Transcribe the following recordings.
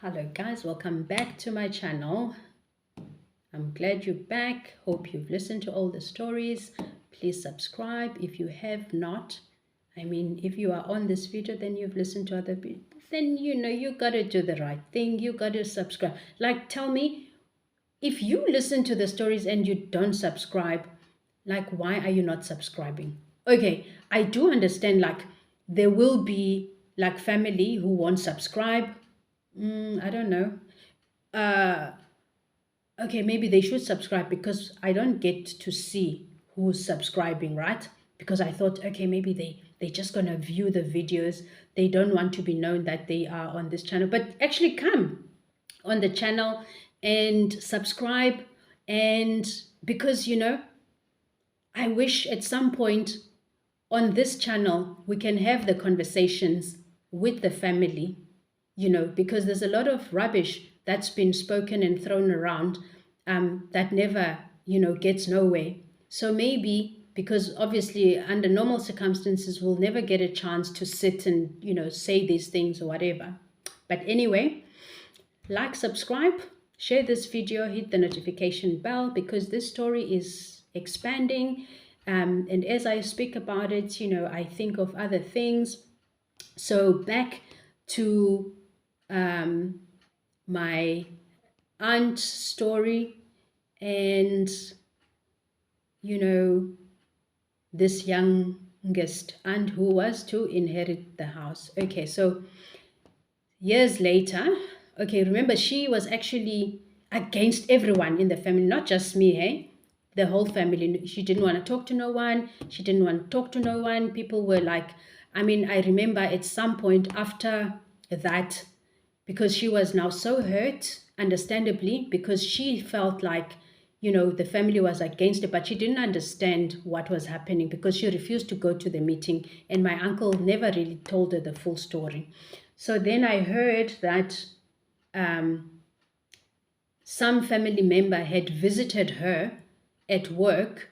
Hello guys, welcome back to my channel. I'm glad you're back. Hope you've listened to all the stories. Please subscribe if you have not. If you are on this video, then you've listened to other people. Then you gotta do the right thing. You gotta subscribe. Like, tell me, if you listen to the stories and you don't subscribe, like, why are you not subscribing? Okay, I do understand, like, there will be like family who won't subscribe. I don't know. Uh, okay, maybe they should subscribe because I don't get to see who's subscribing, right? Because I thought, okay, maybe they just gonna view the videos. They don't want to be known that they are on this channel. But actually come on the channel and subscribe. And because I wish at some point on this channel we can have the conversations with the family, because there's a lot of rubbish that's been spoken and thrown around, that never, gets nowhere. So maybe, because obviously under normal circumstances we'll never get a chance to sit and, say these things or whatever. But anyway, like, subscribe, share this video, hit the notification bell, because this story is expanding. And as I speak about it, I think of other things. So back to my aunt's story, and this youngest aunt who was to inherit the house. Okay, so years later, okay, remember, she was actually against everyone in the family, not just me, hey? The whole family. She didn't want to talk to no one. She didn't want to talk to no one. People were like, I remember at some point after that, because she was now so hurt, understandably, because she felt like, the family was against it, but she didn't understand what was happening because she refused to go to the meeting, and my uncle never really told her the full story. So then I heard that some family member had visited her at work,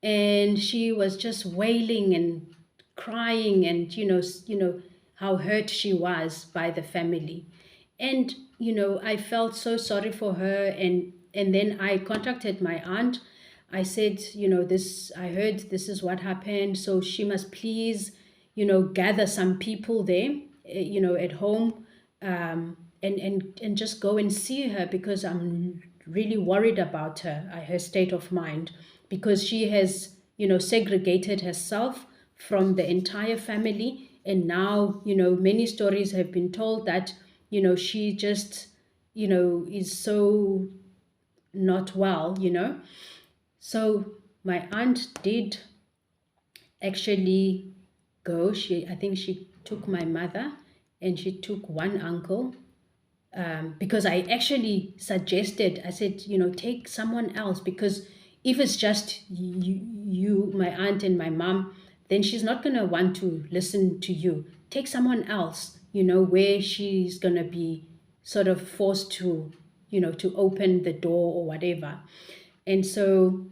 and she was just wailing and crying, and how hurt she was by the family. And I felt so sorry for her, and then I contacted my aunt. I said, this, I heard this is what happened, so she must please gather some people there, at home, and just go and see her, because I'm really worried about her, her state of mind, because she has segregated herself from the entire family. And now many stories have been told that she just is so not well. So my aunt did actually go. I think she took my mother, and she took one uncle, because I actually suggested, I said, take someone else, because if it's just you, my aunt and my mom, then she's not going to want to listen to you. Take someone else, where she's going to be sort of forced to, to open the door or whatever. And so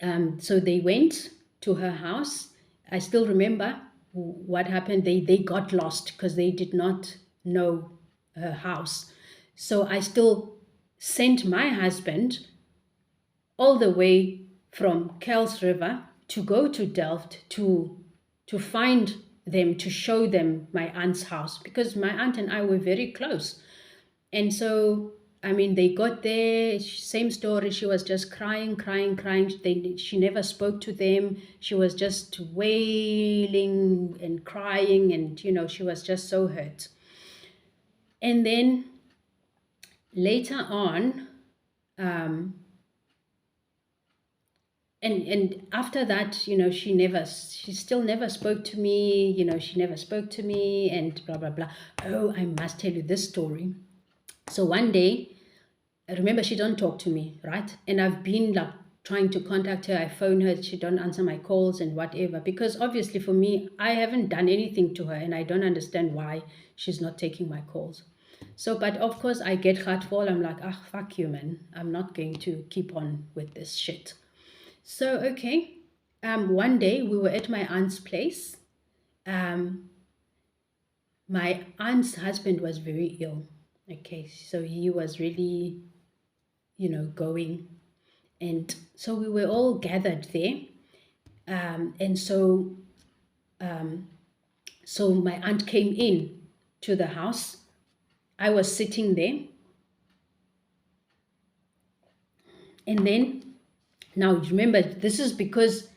they went to her house. I still remember what happened. They got lost because they did not know her house. So I still sent my husband all the way from Kells River to go to Delft to find them, to show them my aunt's house, because my aunt and I were very close. And so, they got there, same story. She was just crying, crying, crying. She never spoke to them. She was just wailing and crying, and, she was just so hurt. And then later on, and after that, she still never spoke to me. She never spoke to me, and blah, blah, blah. Oh, I must tell you this story. So one day, remember, she don't talk to me, right? And I've been like trying to contact her. I phone her, she don't answer my calls and whatever, because obviously for me, I haven't done anything to her, and I don't understand why she's not taking my calls. So, but of course I get hurtful. I'm like, fuck you, man. I'm not going to keep on with this shit. So, okay. One day we were at my aunt's place. My aunt's husband was very ill. Okay, so he was really, going. And so we were all gathered there. And so my aunt came in to the house. I was sitting there. And then, now remember, this is because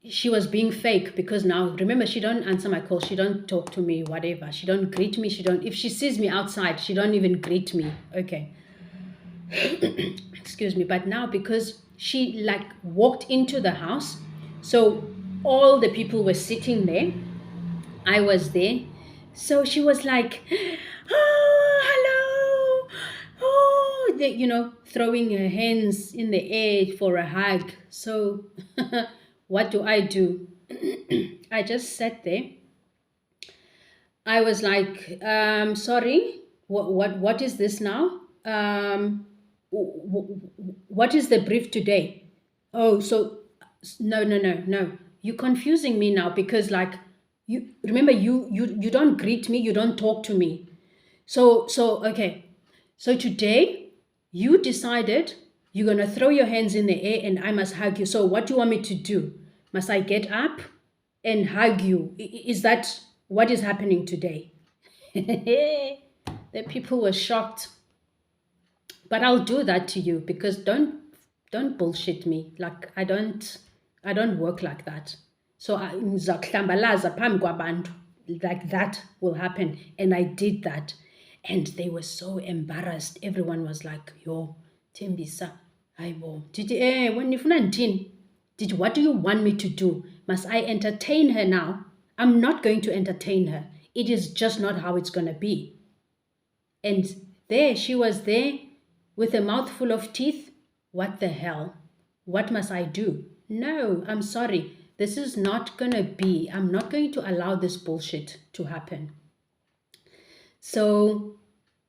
she was being fake, because now remember, she don't answer my call, she don't talk to me, whatever, she don't greet me, she don't, if she sees me outside, she don't even greet me. Okay. Excuse me. But now, because she like walked into the house, so all the people were sitting there, I was there, so she was like, oh, hello, oh, throwing her hands in the air for a hug. So what do? I just sat there. I was like, sorry, what is this now? What is the brief today? Oh, so no, no, no, no. You're confusing me now, because like, you remember, you don't greet me, you don't talk to me. So okay. So today you decided you're gonna throw your hands in the air and I must hug you. So what do you want me to do? Must I get up and hug you? Is that what is happening today? The people were shocked. But I'll do that to you, because don't bullshit me. Like, I don't work like that. So ngizakuhlambalaza phambi kwabantu. Like, that will happen. And I did that. And they were so embarrassed. Everyone was like, yo, Tembisa, hayibo. Ndithi, when nifuna ndithini? Did what do you want me to do? Must I entertain her now? I'm not going to entertain her. It is just not how it's going to be. And there she was there with a mouthful of teeth. What the hell? What must I do? No, I'm sorry. This is not going to be. I'm not going to allow this bullshit to happen. So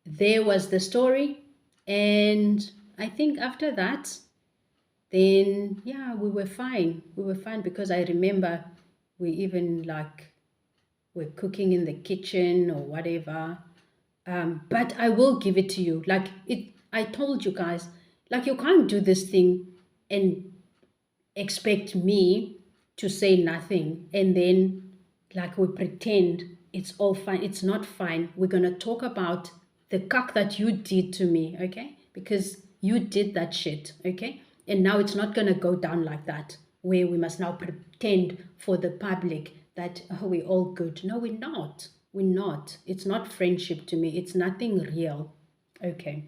there was the story. And I think after that, then, yeah, we were fine. We were fine, because I remember we even like were cooking in the kitchen or whatever. But I will give it to you. Like, I told you guys, like, you can't do this thing and expect me to say nothing, and then like we pretend it's all fine. It's not fine. We're gonna talk about the cuck that you did to me, okay? Because you did that shit, okay? And now it's not gonna go down like that, where we must now pretend for the public that, oh, we're all good. No, we're not. We're not. It's not friendship to me. It's nothing real. Okay.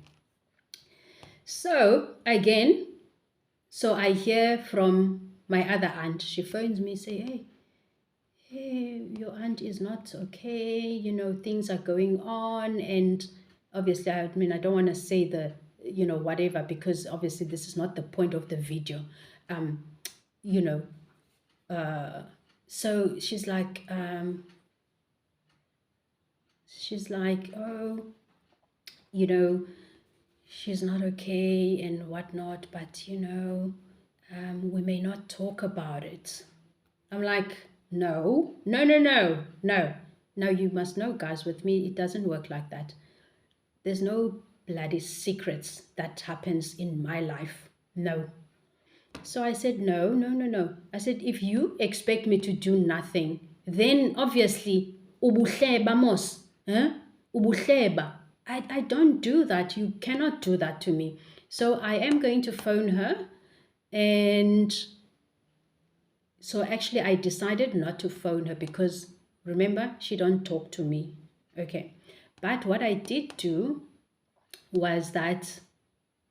So again, so I hear from my other aunt. She phones me, say, hey, your aunt is not okay. Things are going on. And obviously, I mean, I don't want to say the, whatever, because obviously this is not the point of the video. You know, so she's like, oh, she's not okay and whatnot, but we may not talk about it. I'm like, no, no, no, no, no. Now you must know, guys, with me, it doesn't work like that. There's no bloody secrets that happens in my life. No. So I said, no, no, no, no. I said, if you expect me to do nothing, then obviously, ubuhleba mos. Ubuhleba. I don't do that. You cannot do that to me. So I am going to phone her. And so actually I decided not to phone her, because remember, she don't talk to me. Okay. But what I did do was that,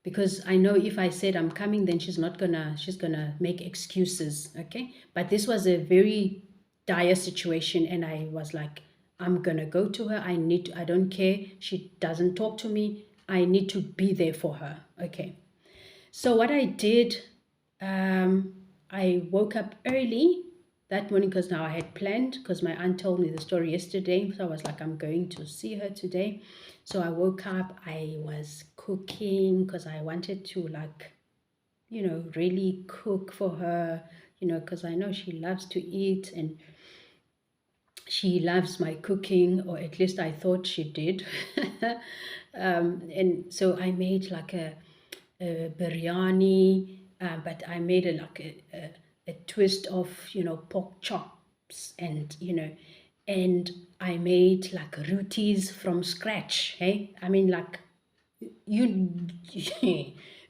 because I know if I said I'm coming, then she's gonna make excuses. Okay. But this was a very dire situation, and I was like, I'm gonna go to her. I don't care. She doesn't talk to me. I need to be there for her. Okay. So what I did, I woke up early that morning, because now I had planned, because my aunt told me the story yesterday. So I was like, I'm going to see her today. So I woke up, I was cooking, because I wanted to like, really cook for her, because I know she loves to eat. She loves my cooking, or at least I thought she did. And so I made like a biryani, but I made it like a twist of, pork chops, and, and I made like rotis from scratch. Hey, I mean, like, you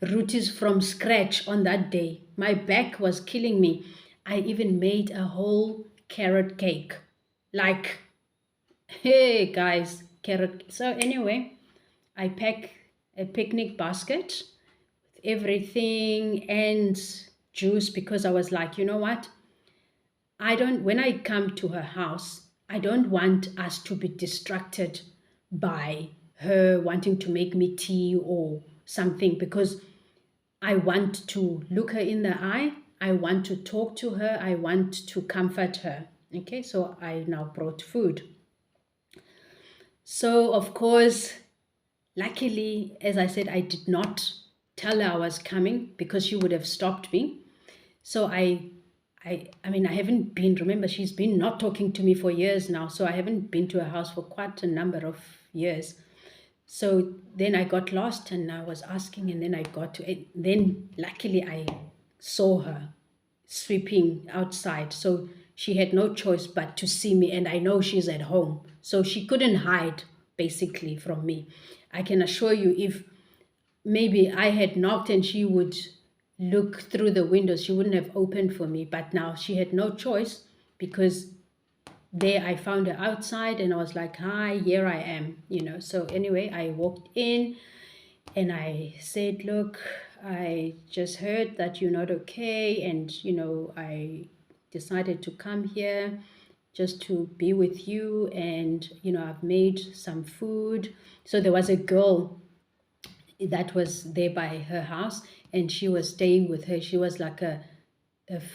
rotis from scratch on that day. My back was killing me. I even made a whole carrot cake. Like, hey guys, carrot. So anyway, I pack a picnic basket with everything and juice, because I was like, you know what? When I come to her house, I don't want us to be distracted by her wanting to make me tea or something, because I want to look her in the eye. I want to talk to her. I want to comfort her. Okay, so I now brought food. So, of course, luckily, as I said, I did not tell her I was coming, because she would have stopped me. So I mean, I haven't been, remember, she's been not talking to me for years now. So I haven't been to her house for quite a number of years. So then I got lost and I was asking, and then I got to it. Then luckily I saw her sweeping outside. So she had no choice but to see me, and I know she's at home. So she couldn't hide basically from me. I can assure you, if maybe I had knocked and she would look through the windows, she wouldn't have opened for me. But now she had no choice, because there I found her outside and I was like, hi, here I am, So anyway, I walked in and I said, look, I just heard that you're not okay. And, I decided to come here just to be with you. And, I've made some food. So there was a girl that was there by her house, and she was staying with her. She was like a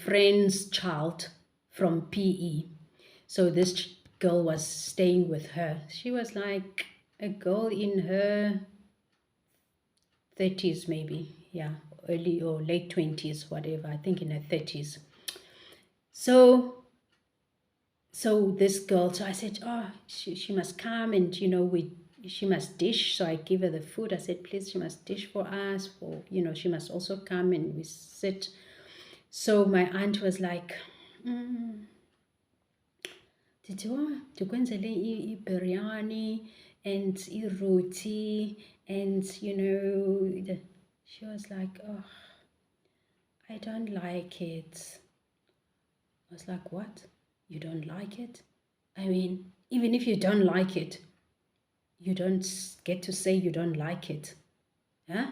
friend's child from PE. So this girl was staying with her. She was like a girl in her 30s, maybe. Yeah, early or late 20s, whatever. I think in her 30s. So this girl, so I said, oh, she must come, and she must dish. So I give her the food. I said, please, she must dish for us, for she must also come and we sit. So my aunt was like, ndikwenzele biryani and roti, and she was like, oh, I don't like it. I was like, what? You don't like it? I mean, even if you don't like it, you don't get to say you don't like it. Huh?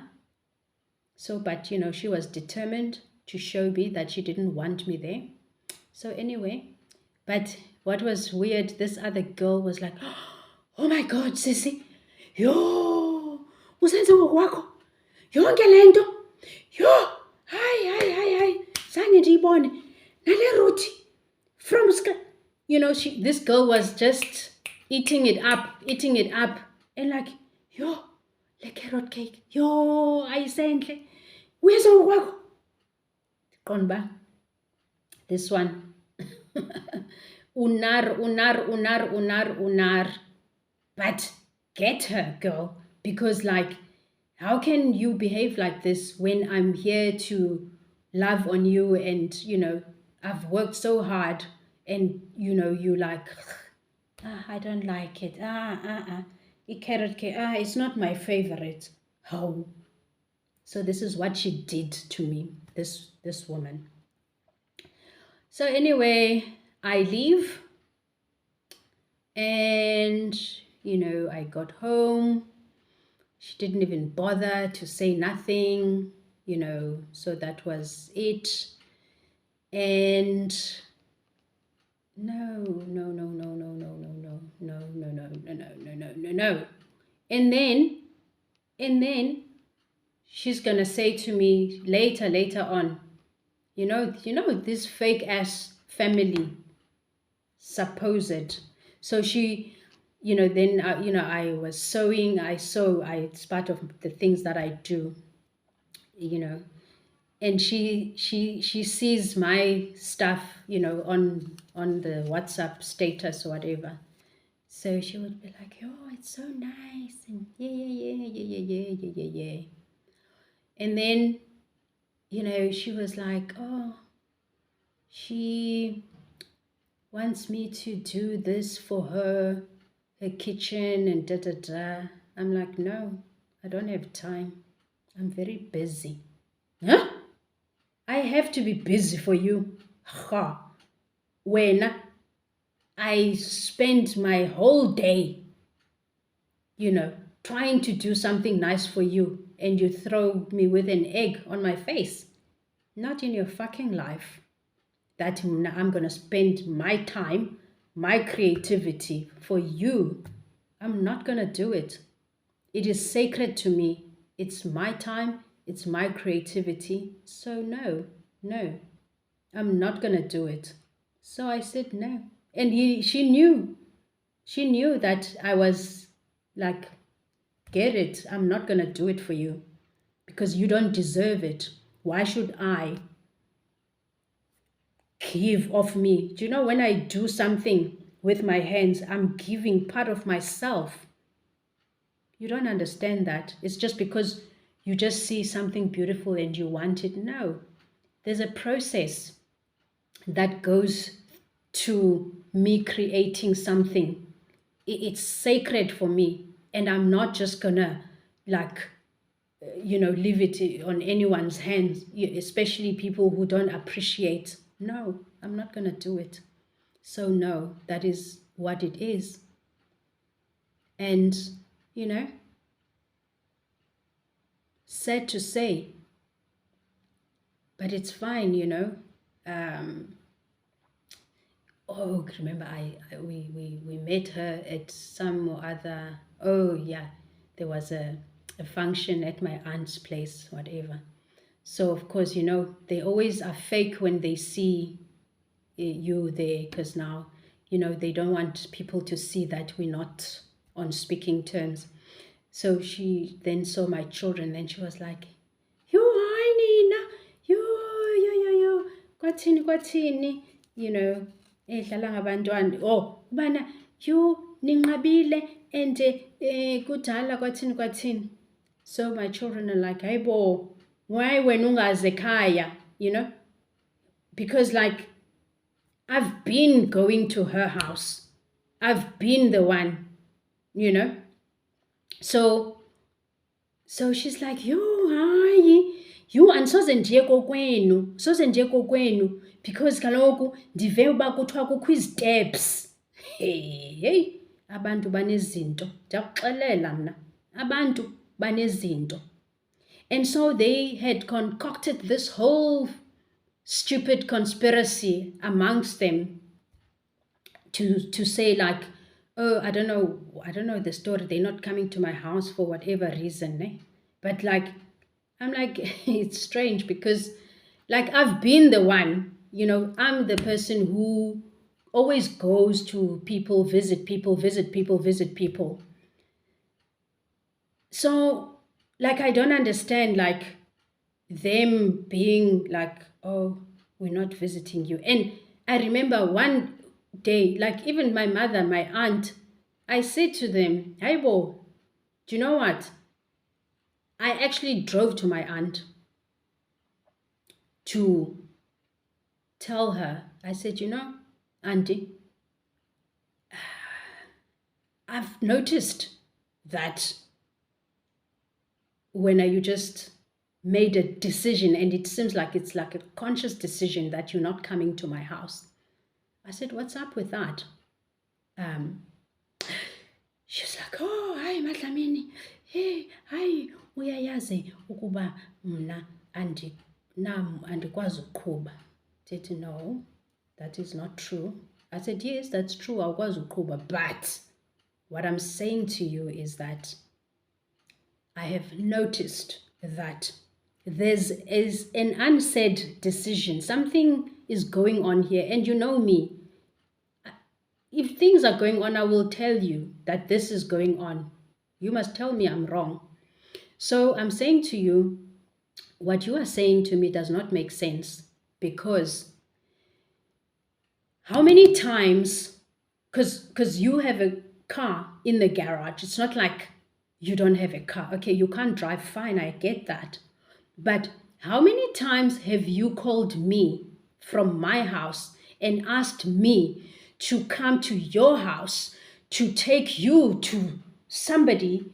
So, but she was determined to show me that she didn't want me there. So anyway, but what was weird, this other girl was like, oh my God, Sissy, yo, usenze ngokwakho yonke le nto, yo, hayi, zange ndiyibone nale roti from this girl was just eating it up, and like, yo, le carrot cake, yo, ayisenhle, uyenze ngokwakho. Qonda, this one. unar. But get her, girl, because like, how can you behave like this when I'm here to love on you, and I've worked so hard, and you like, I don't like it, carrot cake, it's not my favorite. How? So this is what she did to me, this woman. So anyway, I leave, and I got home. She didn't even bother to say nothing, so that was it. And no. And then she's gonna say to me later on, this fake ass family, supposed. So she, then I was sewing. It's part of the things that I do, and she sees my stuff, you know, on the WhatsApp status or whatever. So she would be like, oh, it's so nice, and yeah. And then, you know, she was like, oh, she wants me to do this for her kitchen and da. I'm like, no, I don't have time. I'm very busy. Huh? I have to be busy for you. Ha. When I spend my whole day, you know, trying to do something nice for you, and you throw me with an egg on my face. Not in your fucking life. That I'm going to spend my time, my creativity for you. I'm not going to do it. It is sacred to me. It's my time. It's my creativity. So no, I'm not going to do it. So I said no. And she knew that I was like, get it. I'm not going to do it for you because you don't deserve it. Why should I give of me? Do you know, when I do something with my hands, I'm giving part of myself. You don't understand that. It's just because you just see something beautiful and you want it. No, there's a process that goes to me creating something. It's sacred for me, and I'm not just gonna like, you know, leave it on anyone's hands, especially people who don't appreciate. No, I'm not gonna do it. So no, that is what it is. And, you know, sad to say, but it's fine, you know. Oh, remember, we met her at some or other. Oh yeah, there was a function at my aunt's place, whatever. So of course, you know, they always are fake when they see you there, because now, you know, they don't want people to see that we're not on speaking terms. So she then saw my children, and she was like, "You, hi Nina, you, kwathini, you know, edlala ngabantwana. Oh, ubana, you ninqabile and kudala kwathini. So my children are like, hayibo, why wena ungaze ekhaya, you know? Because like, I've been going to her house. I've been the one, you know? So she's like, yo, hayi, you andisoze ndiye kokwenu, because kaloku ndive uba kuthiwa kukho iziteps. Hey, abantu banezinto. Ndiyakuxelela mna, abantu banezinto. And so they had concocted this whole stupid conspiracy amongst them to say like, oh, I don't know the story. They're not coming to my house for whatever reason, eh? But like, I'm like, it's strange because like, I've been the one, you know, I'm the person who always goes to people, visit people. So like, I don't understand like them being like, oh, we're not visiting you. And I remember one day, like even my mother, my aunt, I said to them, Aibo, do you know what? I actually drove to my aunt to tell her. I said, you know, Auntie, I've noticed that when you just made a decision, and it seems like it's like a conscious decision that you're not coming to my house. I said, what's up with that? She's like, oh, hayi Madlamini, hey, hayi uyayazi ukuba mna andikwazi ukuqhuba. Said, no, that is not true. I said, yes, that's true, awukwazi ukuqhuba, but what I'm saying to you is that I have noticed that is an unsaid decision. Something is going on here, and you know me. If things are going on, I will tell you that this is going on. You must tell me I'm wrong. So I'm saying to you, what you are saying to me does not make sense, because how many times, because you have a car in the garage, it's not like you don't have a car. Okay, you can't drive, fine, I get that. But how many times have you called me from my house and asked me to come to your house to take you to somebody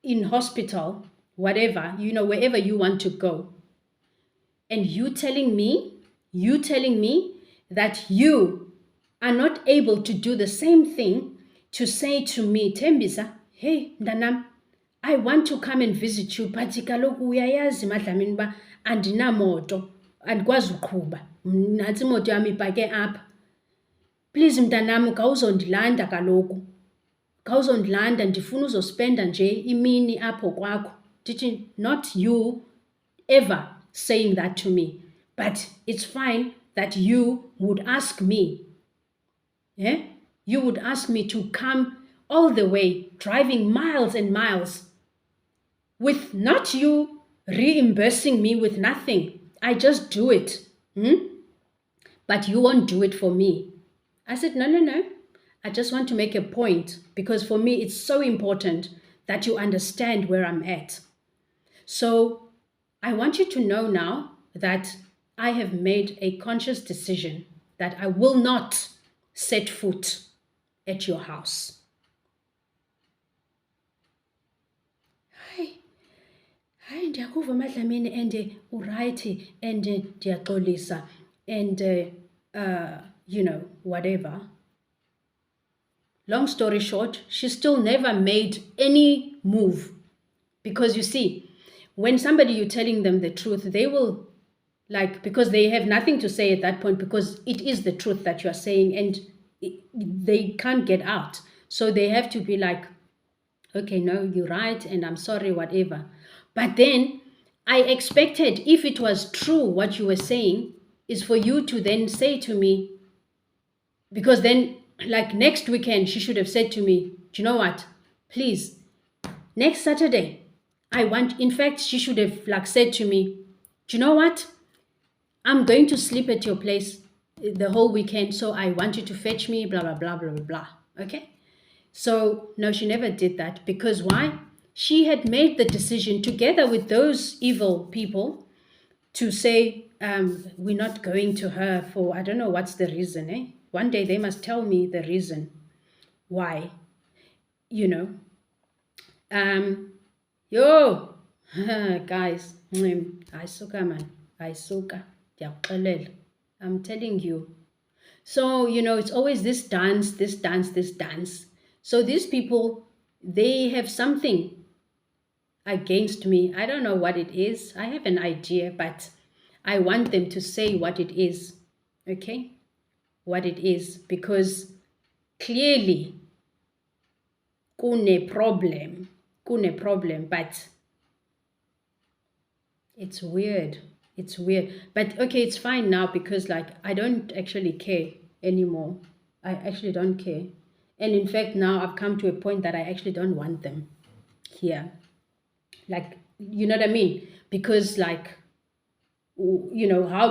in hospital, whatever, wherever you want to go? And you telling me that you are not able to do the same thing, to say to me, Tembisa, hey, mntanam, I want to come and visit you, but kaloku uyayazi Madlamini uba andinamoto, andikwazi uqhuba, nantsi imoto yam ipake apha. Please mntanam, khawuzondilanda kaloku. Khawuzondilanda, ndifuna uzospenda nje imini apho kwakho. Ndithi, not you ever saying that to me, but it's fine that you would ask me. Yeah? You would ask me to come all the way, driving miles and miles, with not you reimbursing me with nothing. I just do it. But you won't do it for me. I said, no. I just want to make a point, because for me, it's so important that you understand where I'm at. So I want you to know now that I have made a conscious decision that I will not set foot at your house. Hayi ndiyakuva Madlamini, and uright, and ndiyaxolisa, and whatever. Long story short, she still never made any move, because you see, when somebody, you're telling them the truth, they will, because they have nothing to say at that point, because it is the truth that you're saying, and they can't get out. So they have to be like, okay, no, you're right, and I'm sorry, whatever. But then I expected, if it was true what you were saying, is for you to then say to me, because then, next weekend, she should have said to me, do you know what, please, next Saturday, in fact, she should have said to me, do you know what, I'm going to sleep at your place the whole weekend, so I want you to fetch me, blah, blah, blah, blah, blah, blah. Okay? So, no, she never did that. Because why? She had made the decision together with those evil people to say, we're not going to her for, I don't know what's the reason. One day they must tell me the reason why. Guys, ayisuka man, ayisuka, ndiyakuxelela, I'm telling you. So, it's always this dance. So these people, they have something against me. I don't know what it is. I have an idea, but I want them to say what it is. Okay? What it is. Because clearly, kune problem, but it's weird. But okay, it's fine now, because I don't actually care anymore. I actually don't care. And in fact, now I've come to a point that I actually don't want them here. You know what I mean? Because how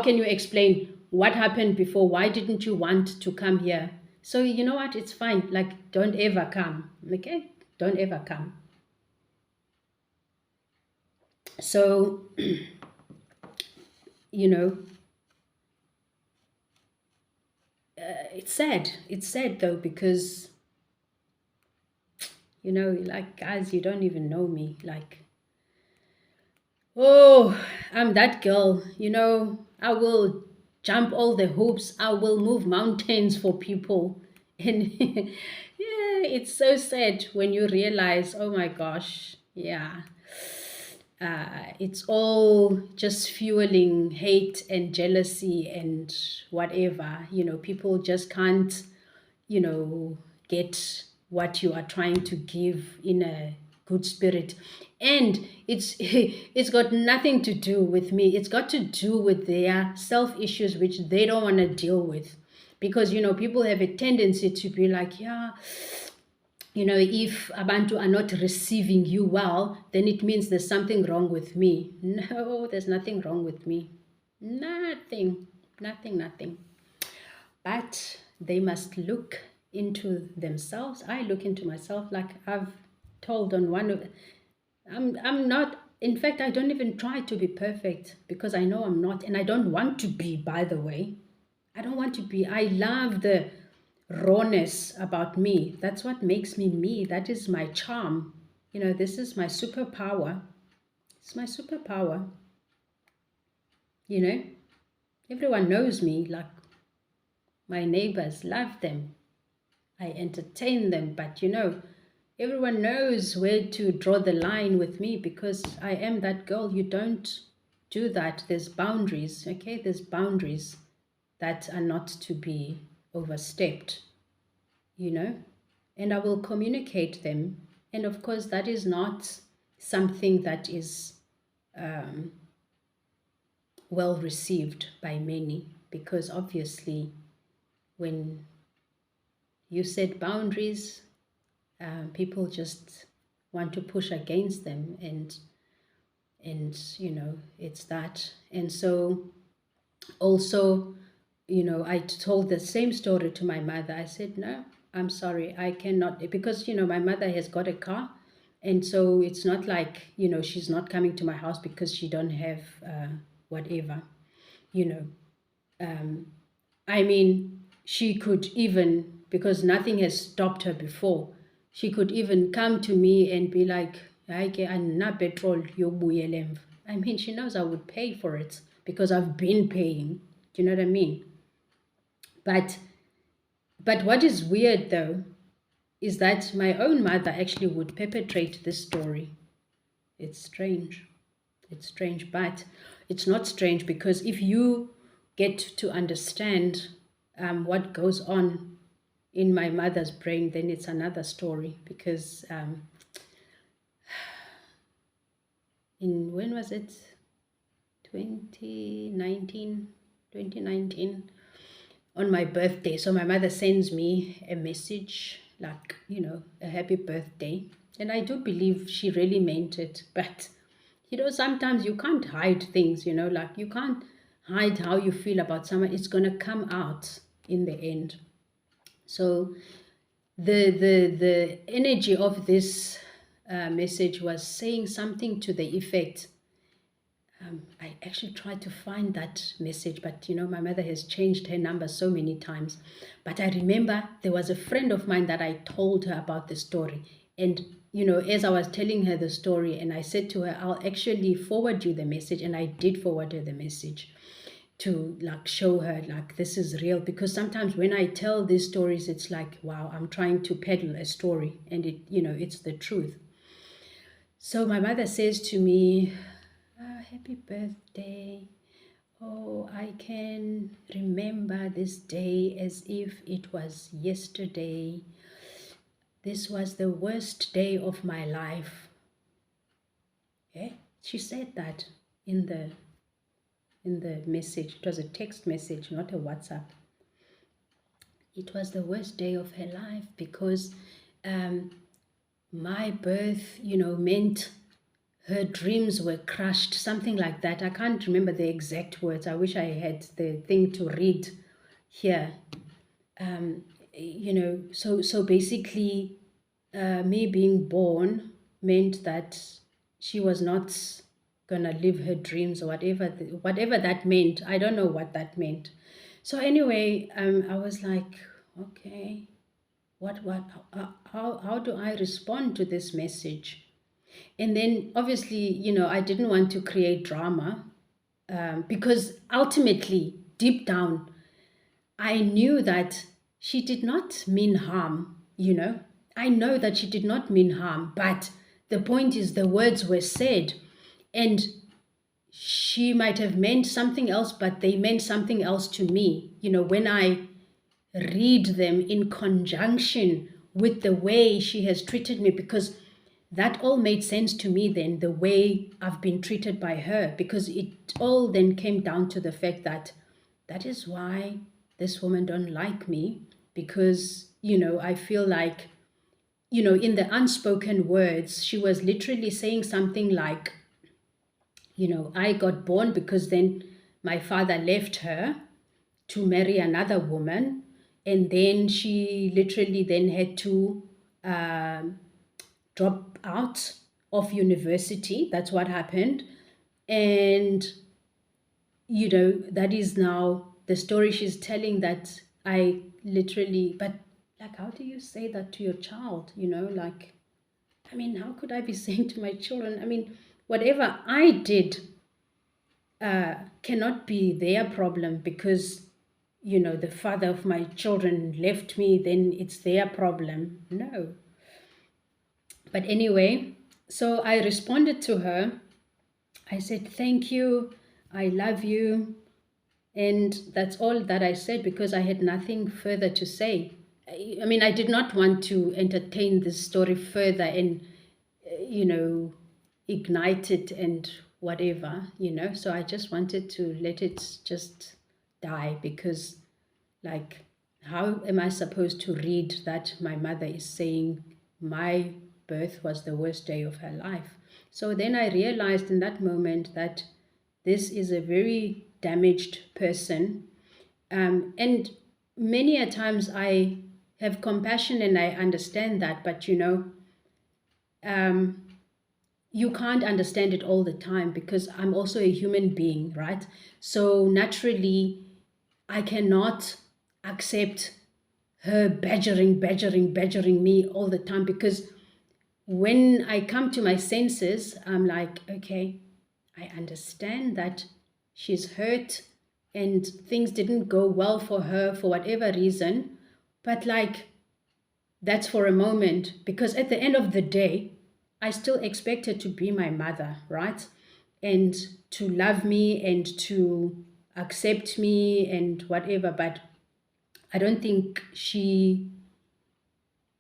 can you explain what happened before? Why didn't you want to come here? So you know what? It's fine. Don't ever come. Okay? Don't ever come. So, it's sad. It's sad though, because, guys, you don't even know me. Oh, I'm that girl. I will jump all the hoops. I will move mountains for people. And yeah, it's so sad when you realize, oh my gosh, yeah. It's all just fueling hate and jealousy and whatever. People just can't, get what you are trying to give in a good spirit. And it's got nothing to do with me. It's got to do with their self issues, which they don't want to deal with. Because, people have a tendency to be like, yeah, if abantu are not receiving you well, then it means there's something wrong with me. No, there's nothing wrong with me. Nothing, nothing, nothing. But they must look into themselves. I look into myself, like I've told on one of, I'm not, in fact, I don't even try to be perfect because I know I'm not, and I don't want to be, by the way. I don't want to be. I love the rawness about me. That's what makes me me. That is my charm. This is my superpower. It's my superpower. Everyone knows me. Like, my neighbors love them. I entertain them, but everyone knows where to draw the line with me because I am that girl. You don't do that. There's boundaries, okay? There's boundaries that are not to be overstepped, and I will communicate them. And of course, that is not something that is well received by many, because obviously when you set boundaries, people just want to push against them, and it's that. And so also, I told the same story to my mother. I said, no, I'm sorry, I cannot, because my mother has got a car, and so it's not like she's not coming to my house because she don't have whatever. I mean, she could even, because nothing has stopped her before, she could even come to me and be like, petrol yobuyela emva. I mean, she knows I would pay for it because I've been paying. Do you know what I mean? But what is weird though is that my own mother actually would perpetrate this story. It's strange. It's strange, but it's not strange, because if you get to understand what goes on in my mother's brain, then it's another story. Because when was it? 2019, on my birthday. So my mother sends me a message, like, a happy birthday. And I do believe she really meant it. But, sometimes you can't hide things, like you can't hide how you feel about someone. It's going to come out in the end. So the energy of this message was saying something to the effect, I actually tried to find that message, but my mother has changed her number so many times. But I remember there was a friend of mine that I told her about the story. And, as I was telling her the story, and I said to her, I'll actually forward you the message. And I did forward her the message to like show her like this is real. Because sometimes when I tell these stories, it's like, wow, I'm trying to peddle a story, and it's the truth. So my mother says to me, happy birthday. Oh, I can remember this day as if it was yesterday. This was the worst day of my life. Yeah, she said that in the message. It was a text message, not a WhatsApp. It was the worst day of her life because my birth, meant her dreams were crushed, something like that. I can't remember the exact words. I wish I had the thing to read here. So basically, me being born meant that she was not gonna live her dreams, or whatever that meant. I don't know what that meant. So anyway, I was like, okay, how do I respond to this message? And then obviously, I didn't want to create drama, because ultimately, deep down, I knew that she did not mean harm, I know that she did not mean harm, but the point is the words were said, and she might have meant something else, but they meant something else to me, when I read them in conjunction with the way she has treated me, because that all made sense to me then, the way I've been treated by her, because it all then came down to the fact that is why this woman don't like me, because I feel like you know, in the unspoken words, she was literally saying something like, you know, I got born because then my father left her to marry another woman, and then she literally then had to um, drop out of university. That's what happened. And you know, that is now the story she's telling, that I literally, but like, how do you say that to your child, you know, like, I mean, how could I be saying to my children, I mean, whatever I did cannot be their problem because, you know, the father of my children left me, then it's their problem. No. But anyway, so I responded to her. I said, thank you. I love you. And that's all that I said because I had nothing further to say. I mean, I did not want to entertain this story further and, you know, ignite it and whatever, you know. So I just wanted to let it just die because, like, how am I supposed to read that my mother is saying my birth was the worst day of her life? So then I realized in that moment that this is a very damaged person. And many a times I have compassion and I understand that, but you know, um, you can't understand it all the time because I'm also a human being, right? So naturally, I cannot accept her badgering me all the time because when I come to my senses, I'm like, okay, I understand that she's hurt and things didn't go well for her for whatever reason, but like, that's for a moment because at the end of the day, I still expect her to be my mother, right? And to love me and to accept me and whatever, but I don't think she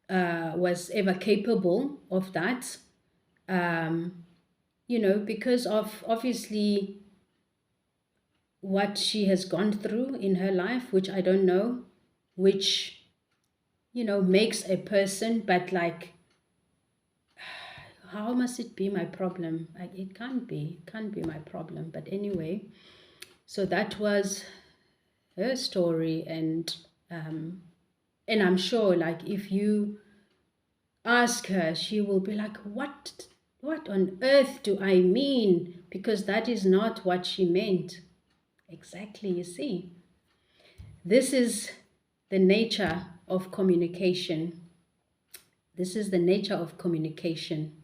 was ever capable of that. Um, you know, because of obviously what she has gone through in her life, which I don't know, which, you know, makes a person, but like, how must it be my problem? Like, it can't be my problem. But anyway, so that was her story, and I'm sure, like, if you ask her, she will be like, what on earth do I mean? Because that is not what she meant. Exactly, you see. This is the nature of communication. This is the nature of communication.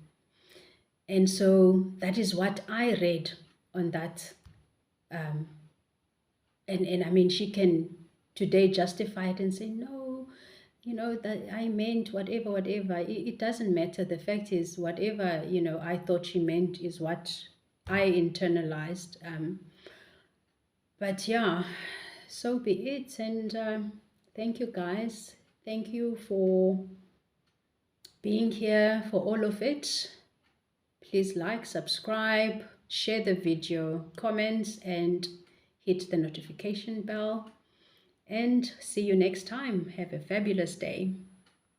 And so that is what I read on that. Um, and I mean, she can today justify it and say, no, you know, that I meant whatever. It doesn't matter. The fact is, whatever, you know, I thought she meant is what I internalized. But yeah, so be it. And thank you guys. Thank you for being here for all of it. Please like, subscribe, share the video, comment, and hit the notification bell. And see you next time. Have a fabulous day.